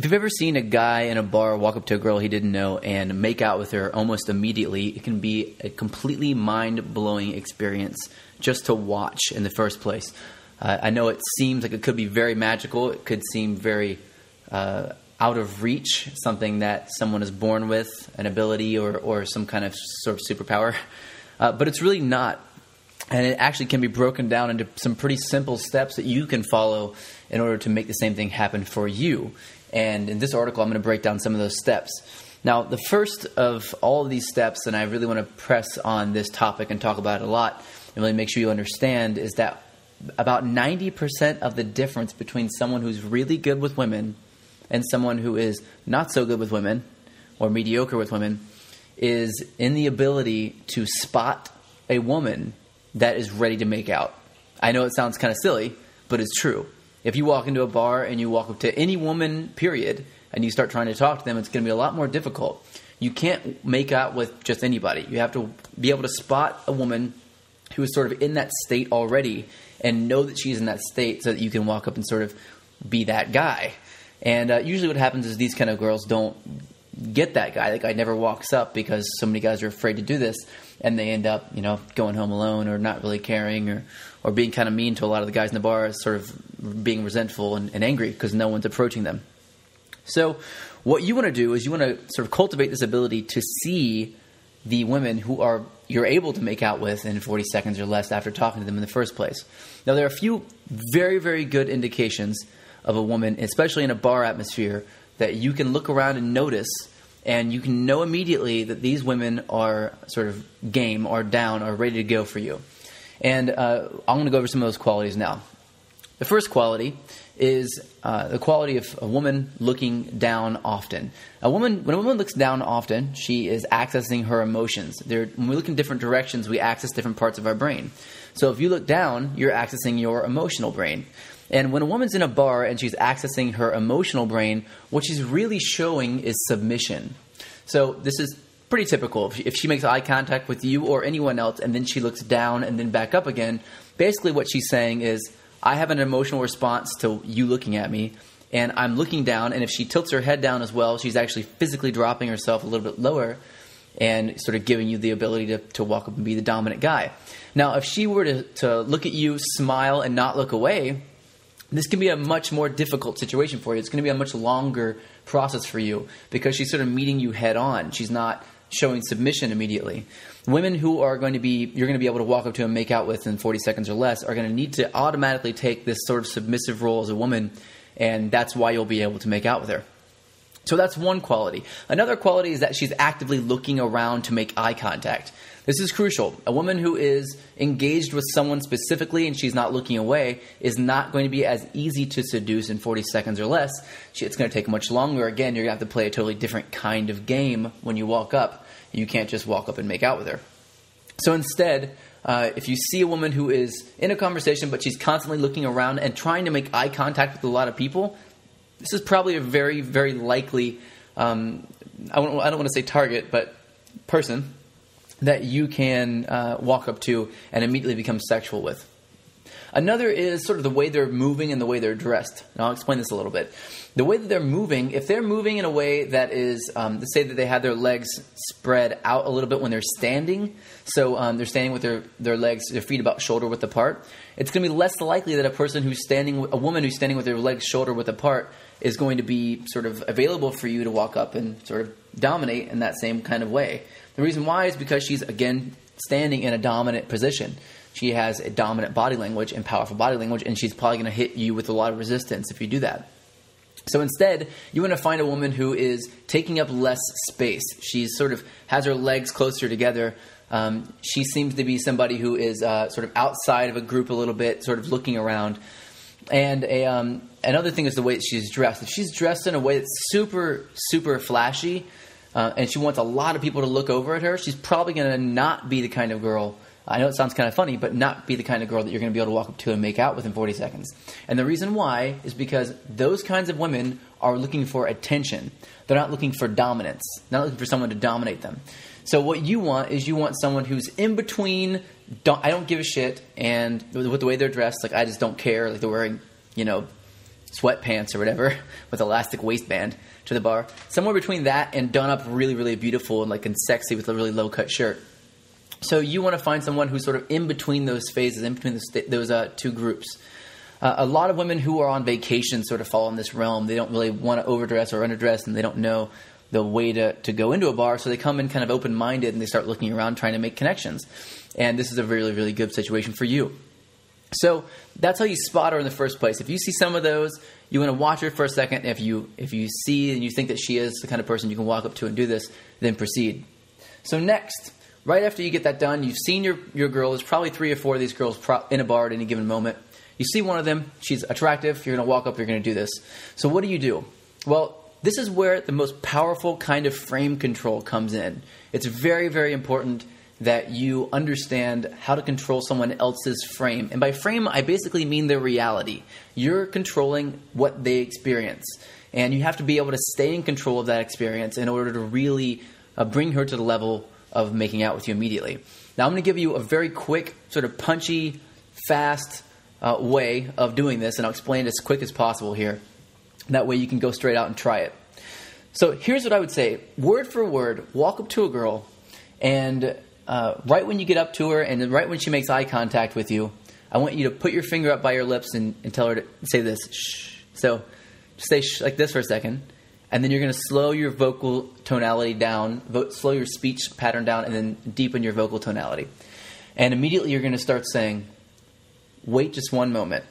If you've ever seen a guy in a bar walk up to a girl he didn't know and make out with her almost immediately, it can be a completely mind-blowing experience just to watch in the first place. I know it seems like it could be very magical. It could seem very out of reach, something that someone is born with, an ability or some kind of sort of superpower. But it's really not. And it actually can be broken down into some pretty simple steps that you can follow in order to make the same thing happen for you. And in this article, I'm going to break down some of those steps. Now, the first of all of these steps, and I really want to press on this topic and talk about it a lot and really make sure you understand, is that about 90% of the difference between someone who's really good with women and someone who is not so good with women or mediocre with women is in the ability to spot a woman that is ready to make out. I know it sounds kind of silly, but it's true. If you walk into a bar and you walk up to any woman, period, and you start trying to talk to them, it's going to be a lot more difficult. You can't make out with just anybody. You have to be able to spot a woman who is sort of in that state already and know that she's in that state so that you can walk up and sort of be that guy. And usually what happens is these kind of girls don't get that guy. That guy never walks up because so many guys are afraid to do this, and they end up, going home alone or not really caring or being kind of mean to a lot of the guys in the bar, sort of being resentful and angry because no one's approaching them. So what you want to do is you want to sort of cultivate this ability to see the women who you're able to make out with in 40 seconds or less after talking to them in the first place. Now, there are a few very, very good indications of a woman, especially in a bar atmosphere, that you can look around and notice, and you can know immediately that these women are sort of game or down or ready to go for you. And I'm going to go over some of those qualities now. The first quality is the quality of a woman looking down often. When a woman looks down often, she is accessing her emotions. When we look in different directions, we access different parts of our brain. So if you look down, you're accessing your emotional brain. And when a woman's in a bar and she's accessing her emotional brain, what she's really showing is submission. So this is pretty typical. If she makes eye contact with you or anyone else and then she looks down and then back up again, basically what she's saying is, I have an emotional response to you looking at me, and I'm looking down, and if she tilts her head down as well, she's actually physically dropping herself a little bit lower and sort of giving you the ability to walk up and be the dominant guy. Now, if she were to look at you, smile, and not look away, this can be a much more difficult situation for you. It's going to be a much longer process for you because she's sort of meeting you head on. She's not showing submission immediately. Women who you're going to be able to walk up to and make out with in 40 seconds or less are going to need to automatically take this sort of submissive role as a woman, and that's why you'll be able to make out with her. So that's one quality. Another quality is that she's actively looking around to make eye contact. This is crucial. A woman who is engaged with someone specifically and she's not looking away is not going to be as easy to seduce in 40 seconds or less. It's going to take much longer. Again, you're going to have to play a totally different kind of game when you walk up. You can't just walk up and make out with her. So instead, if you see a woman who is in a conversation but she's constantly looking around and trying to make eye contact with a lot of people, this is probably a very, very likely, I don't want to say target, but person that you can walk up to and immediately become sexual with. Another is sort of the way they're moving and the way they're dressed. And I'll explain this a little bit. The way that they're moving, if they're moving in a way that is, let's say that they have their legs spread out a little bit when they're standing, so they're standing with their feet about shoulder width apart, it's going to be less likely that a woman who's standing with their legs shoulder width apart is going to be sort of available for you to walk up and sort of dominate in that same kind of way. The reason why is because she's, again, standing in a dominant position. She has a dominant body language and powerful body language, and she's probably going to hit you with a lot of resistance if you do that. So instead, you want to find a woman who is taking up less space. She sort of has her legs closer together. She seems to be somebody who is sort of outside of a group a little bit, sort of looking around. And another thing is the way that she's dressed. If she's dressed in a way that's super, super flashy, and she wants a lot of people to look over at her, she's probably going to not be the kind of girl, I know it sounds kind of funny, but not be the kind of girl that you're going to be able to walk up to and make out with in 40 seconds. And the reason why is because those kinds of women are looking for attention. They're not looking for dominance. They're not looking for someone to dominate them. So what you want is you want someone who's in between, I don't give a shit, and with the way they're dressed, like I just don't care, like they're wearing, sweatpants or whatever with elastic waistband to the bar. Somewhere between that and done up really, really beautiful and sexy with a really low cut shirt. So you want to find someone who's sort of in between those phases, in between those two groups. A lot of women who are on vacation sort of fall in this realm. They don't really want to overdress or underdress, and they don't know the way to go into a bar, so they come in kind of open-minded and they start looking around trying to make connections. And this is a really, really good situation for you. So that's how you spot her in the first place. If you see some of those, you want to watch her for a second. If you see and you think that she is the kind of person you can walk up to and do this, then proceed. So next, right after you get that done, you've seen your girl. There's probably 3 or 4 of these girls in a bar at any given moment. You see one of them, she's attractive, you're going to walk up, you're going to do this. So what do? Well, this is where the most powerful kind of frame control comes in. It's very, very important that you understand how to control someone else's frame. And by frame, I basically mean their reality. You're controlling what they experience. And you have to be able to stay in control of that experience in order to really bring her to the level of making out with you immediately. Now, I'm going to give you a very quick, sort of punchy, fast way of doing this, and I'll explain it as quick as possible here. That way you can go straight out and try it. So here's what I would say. Word for word, walk up to a girl, and right when you get up to her and right when she makes eye contact with you, I want you to put your finger up by your lips and tell her to say this, shh. So say shh like this for a second, and then you're going to slow your vocal tonality down, slow your speech pattern down, and then deepen your vocal tonality. And immediately you're going to start saying, wait just one moment.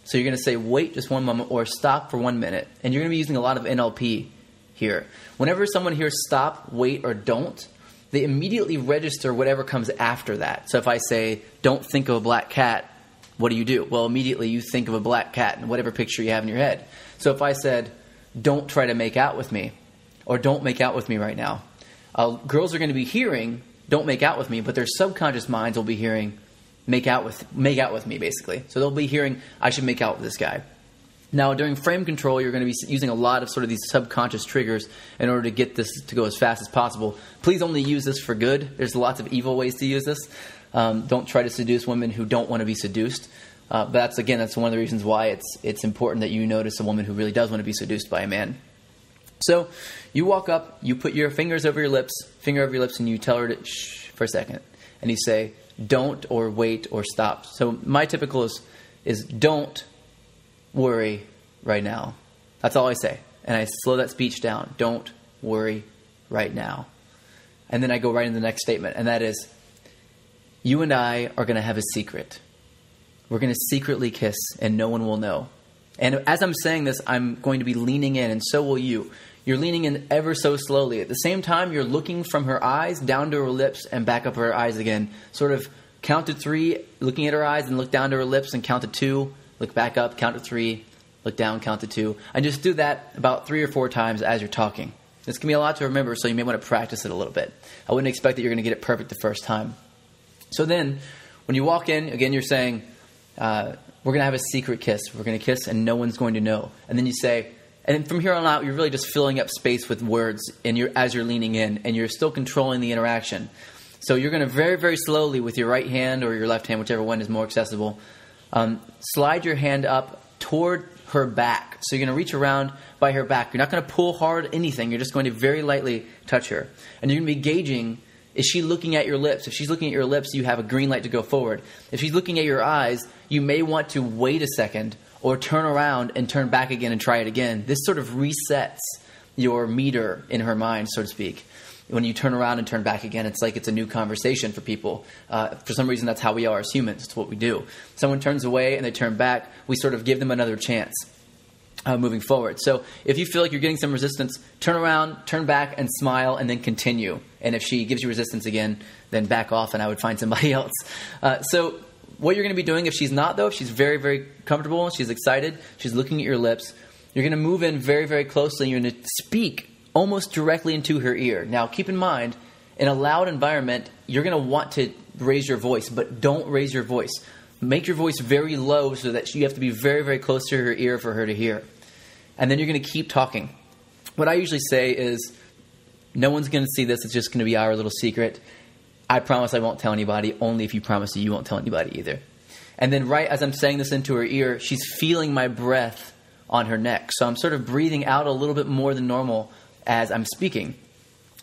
So you're going to say, wait just one moment, or stop for 1 minute. And you're going to be using a lot of NLP here. Whenever someone hears stop, wait, or don't, they immediately register whatever comes after that. So if I say, don't think of a black cat, what do? Well, immediately you think of a black cat in whatever picture you have in your head. So if I said, don't try to make out with me, or don't make out with me right now, girls are going to be hearing, don't make out with me, but their subconscious minds will be hearing, make out with me, basically. So they'll be hearing, I should make out with this guy. Now, during frame control, you're going to be using a lot of sort of these subconscious triggers in order to get this to go as fast as possible. Please only use this for good. There's lots of evil ways to use this. Don't try to seduce women who don't want to be seduced. But that's one of the reasons why it's important that you notice a woman who really does want to be seduced by a man. So you walk up, you put your finger over your lips, and you tell her to shh for a second. And you say, don't, or wait, or stop. So my typical is don't worry right now. That's all I say. And I slow that speech down. Don't worry right now. And then I go right into the next statement. And that is, you and I are going to have a secret. We're going to secretly kiss and no one will know. And as I'm saying this, I'm going to be leaning in, and so will you. You're leaning in ever so slowly. At the same time, you're looking from her eyes down to her lips and back up her eyes again. Sort of count to 3, looking at her eyes, and look down to her lips and count to 2. Look back up, count to 3, look down, count to 2. And just do that about 3 or 4 times as you're talking. This can be a lot to remember, so you may want to practice it a little bit. I wouldn't expect that you're going to get it perfect the first time. So then, when you walk in, again, you're saying, we're going to have a secret kiss. We're going to kiss and no one's going to know. And then you say, and from here on out, you're really just filling up space with words as you're leaning in, and you're still controlling the interaction. So you're going to very, very slowly with your right hand or your left hand, whichever one is more accessible, slide your hand up toward her back. So you're going to reach around by her back. You're not going to pull hard anything. You're just going to very lightly touch her. And you're going to be gauging, is she looking at your lips? If she's looking at your lips, you have a green light to go forward. If she's looking at your eyes, you may want to wait a second or turn around and turn back again and try it again. This sort of resets your meter in her mind, so to speak. When you turn around and turn back again, it's like it's a new conversation for people. For some reason, that's how we are as humans. It's what we do. Someone turns away and they turn back, we sort of give them another chance moving forward. So if you feel like you're getting some resistance, turn around, turn back, and smile, and then continue. And if she gives you resistance again, then back off and I would find somebody else. So what you're going to be doing, if she's not, though, if she's very, very comfortable, she's excited, she's looking at your lips, you're going to move in very, very closely, and you're going to speak almost directly into her ear. Now, keep in mind, in a loud environment, you're going to want to raise your voice, but don't raise your voice. Make your voice very low so that you have to be very, very close to her ear for her to hear. And then you're going to keep talking. What I usually say is, no one's going to see this. It's just going to be our little secret. I promise I won't tell anybody, only if you promise you won't tell anybody either. And then right as I'm saying this into her ear, she's feeling my breath on her neck. So I'm sort of breathing out a little bit more than normal as I'm speaking,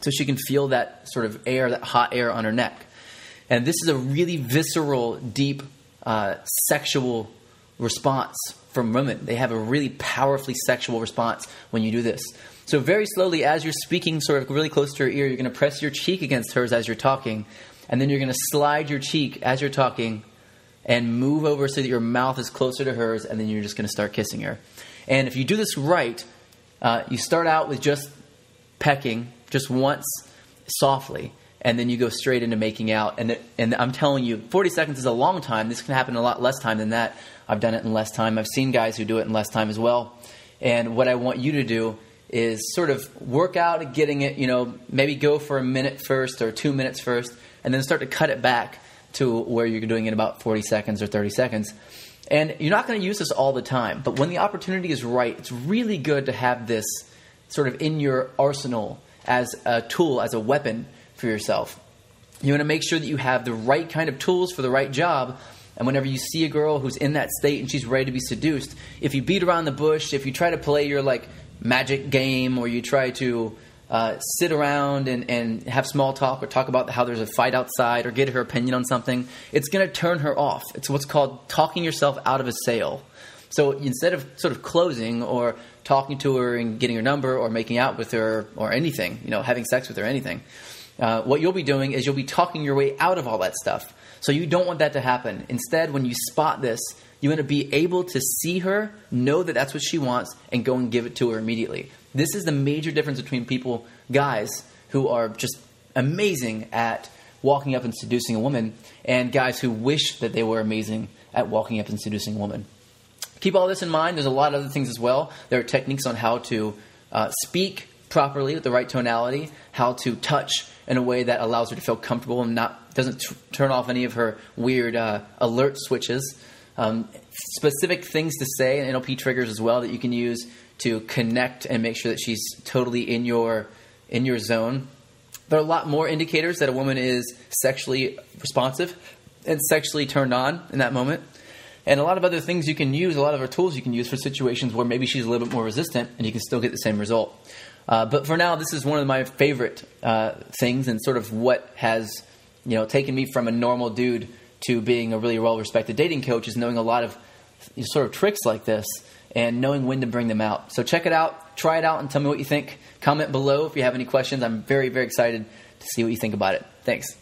so she can feel that sort of air, that hot air on her neck. And this is a really visceral, deep, sexual response from women. They have a really powerfully sexual response when you do this. So very slowly, as you're speaking sort of really close to her ear, you're going to press your cheek against hers as you're talking, and then you're going to slide your cheek as you're talking and move over so that your mouth is closer to hers, and then you're just going to start kissing her. And if you do this right, you start out with just pecking, just once, softly, and then you go straight into making out. And I'm telling you, 40 seconds is a long time. This can happen in a lot less time than that. I've done it in less time. I've seen guys who do it in less time as well. And what I want you to do is sort of work out at getting it, maybe go for a minute first or 2 minutes first, and then start to cut it back to where you're doing it about 40 seconds or 30 seconds. And you're not going to use this all the time, but when the opportunity is right, it's really good to have this sort of in your arsenal as a tool, as a weapon for yourself. You want to make sure that you have the right kind of tools for the right job. And whenever you see a girl who's in that state and she's ready to be seduced, if you beat around the bush, if you try to play your magic game, or you try to sit around and have small talk or talk about how there's a fight outside or get her opinion on something, it's going to turn her off. It's what's called talking yourself out of a sale. So instead of sort of closing or talking to her and getting her number or making out with her or anything, having sex with her or anything, what you'll be doing is you'll be talking your way out of all that stuff. So you don't want that to happen. Instead, when you spot this, you want to be able to see her, know that that's what she wants, and go and give it to her immediately. This is the major difference between guys who are just amazing at walking up and seducing a woman, and guys who wish that they were amazing at walking up and seducing a woman. Keep all this in mind. There's a lot of other things as well. There are techniques on how to speak properly with the right tonality, how to touch in a way that allows her to feel comfortable and doesn't turn off any of her weird alert switches. Specific things to say and NLP triggers as well that you can use to connect and make sure that she's totally in your zone. There are a lot more indicators that a woman is sexually responsive and sexually turned on in that moment. And a lot of other things you can use, a lot of other tools you can use for situations where maybe she's a little bit more resistant and you can still get the same result. But for now, this is one of my favorite things, and sort of what has taken me from a normal dude to being a really well-respected dating coach, is knowing a lot of sort of tricks like this and knowing when to bring them out. So check it out, try it out, and tell me what you think. Comment below if you have any questions. I'm very, very excited to see what you think about it. Thanks.